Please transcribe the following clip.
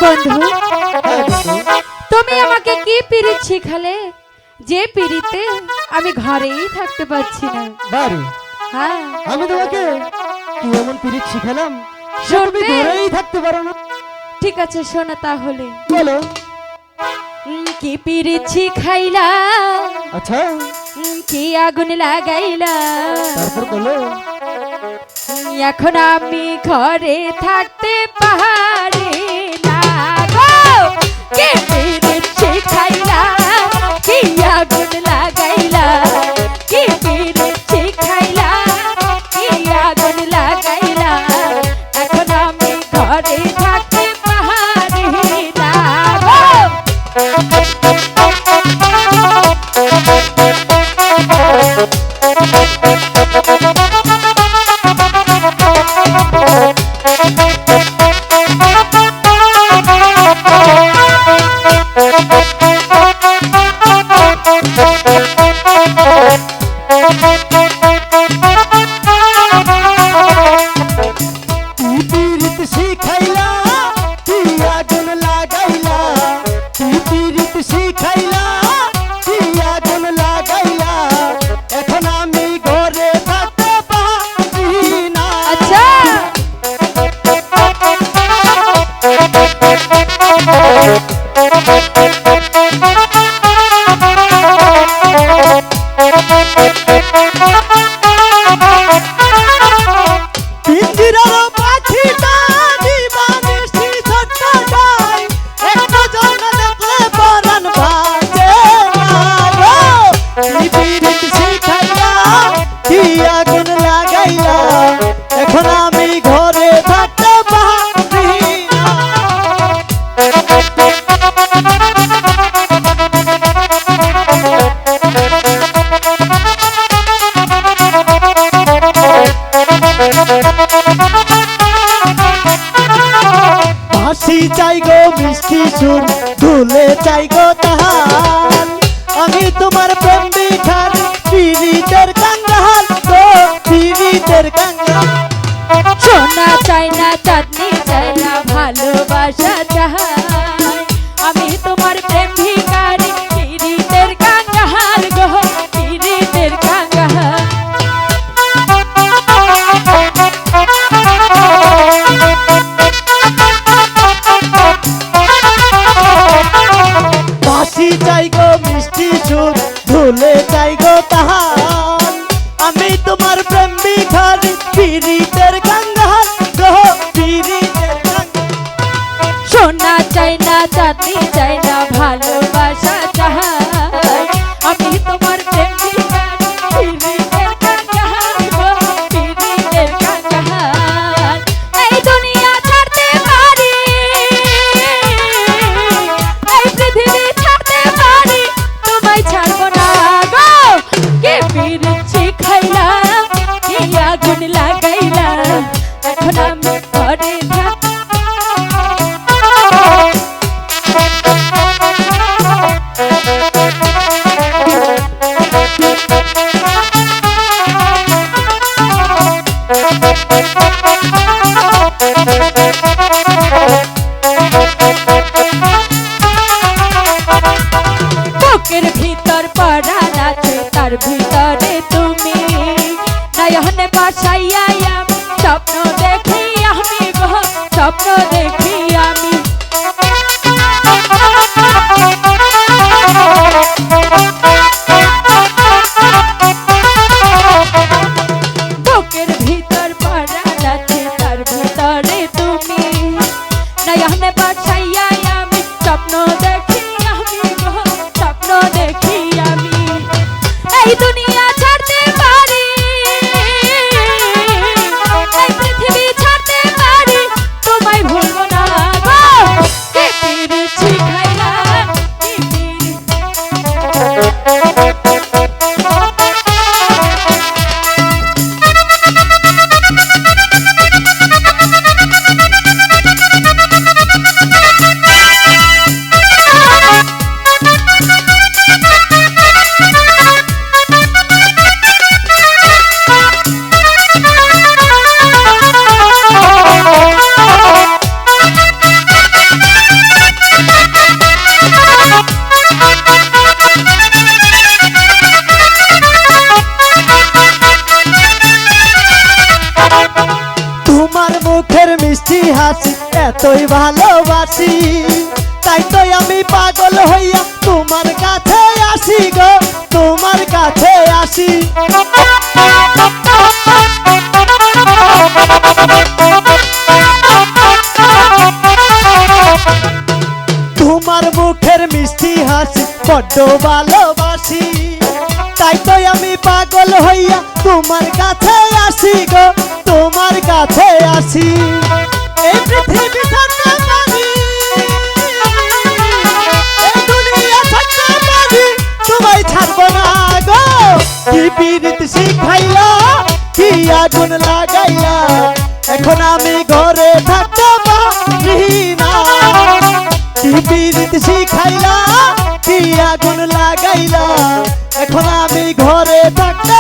বন্ধু, তুমি আমাকে কি পিরিত শিখালে যে পিরিতে আমি ঘরেই থাকতে পারছি না। বাড়ি হ্যাঁ, আমি তোমাকে কি এমন পিরিত শিখালাম যে তুমি শুনবে? ঘরেই থাকতে পারো না? ঠিক আছে শোনা তাহলে। বলো। কি পিরিত শিখাইলা, আচ্ছা, কি আগুন লাগাইলা, তারপর বলো। এখন আমি ঘরে থাকতে পারি না গো। কি পিরিত শিখাইলা, কি আগুন লাগাইলা, কি পিরিত শিখাইলা, কি আগুন লাগাইলা, এখন আমি ঘরে থাকতে পারি না গো। কি পিরিত শিখাইলা, কি আগুন লাগাইলা, কি পিরিত শিখাইলা, কি আগুন লাগাইলা, এখন আমি ঘরে থাকতে পারি না। আচ্ছা, পিঞ্জিরার পাখিটা দিবানিশি ছটকায়, একটা জনা দেখলে পরাণ ভাসে না গো। কি পিরিত শিখাইলা, কি আগুন লাগাইলা, এখন আমি ঘরে থাকতে পারি না। হাসি চাই গো মিষ্টি সুর, ধুলে চাই গো তাহার, আমি তোমার প্রেম ভিখারি, পীড়িতের কাঙ্গাল গো, পীড়িতের কাঙ্গাল। সোনা চাই না, চাঁদনি চাই না, ভালোবাসা চাই, আমি তোমার প্রেম ভিখারি, পীড়িতের কাঙ্গাল গো, পীড়িতের কাঙ্গাল। হাসি চাই গো মিষ্টি সুর, ধুলে চাই গো তাহার, আমি তোমার প্রেম ভিখারি, পীড়িতের কাঙ্গাল গো, পীড়িতের কাঙ্গাল। সোনা চাই না, চাঁদনি চাই না, ভালোবাসা চাই, আমি তোমার প্রেম ভিখারি, পীড়িতের কাঙ্গাল গো, পীড়িতের কাঙ্গাল। এই দুনিয়া ছাড়তে পারি, এই পৃথিবী ছাড়তে পারি, তোমায় ছাড়বো না গো। কে পিরিত শিখাইলা, কি আগুন লাগাইলা, এখন আমি ঘরে থাকি। বুকের ভিতর পরাণ আছে, তার ভিতরে তুমি, নয়নে বাসাইয়া আমি স্বপ্ন দেখি, আমি গো স্বপ্ন দেখি আমি। বুকের ভিতর পরাণ আছে, তার ভিতরে তুমি, নয়নে বাসাইয়া আমি স্বপ্ন দেখি, আমি গো স্বপ্ন দেখি আমি। এই দুনিয়া ছাড়তে পারি, এই পৃথিবী ছাড়তে পারি, তোমায় ভুলবো না মুখের মিষ্টি হাসি এতই ভালোবাসি, তাই তো আমি পাগল হইয়া তোমার কাছে আসি গো, তোমার কাছে আসি। তোমার মুখের মিষ্টি হাসি বড্ড ভালোবাসি, তাই তো আমি পাগল হইয়া তোমার কাছে আসি গো, তোমার কাছে আসি। এই পৃথিবী থাকতে পারি, এই দুনিয়া থাকতে পারি, তোমায় ছাড়বো না গো। কি পীড়িত শিখাইলা, কি আগুন লাগাইলা, এখন আমি ঘরে থাকতে পারি না। কি পীড়িত শিখাইলা, কি আগুন লাগাইলা, এখন আমি ঘরে থাকতে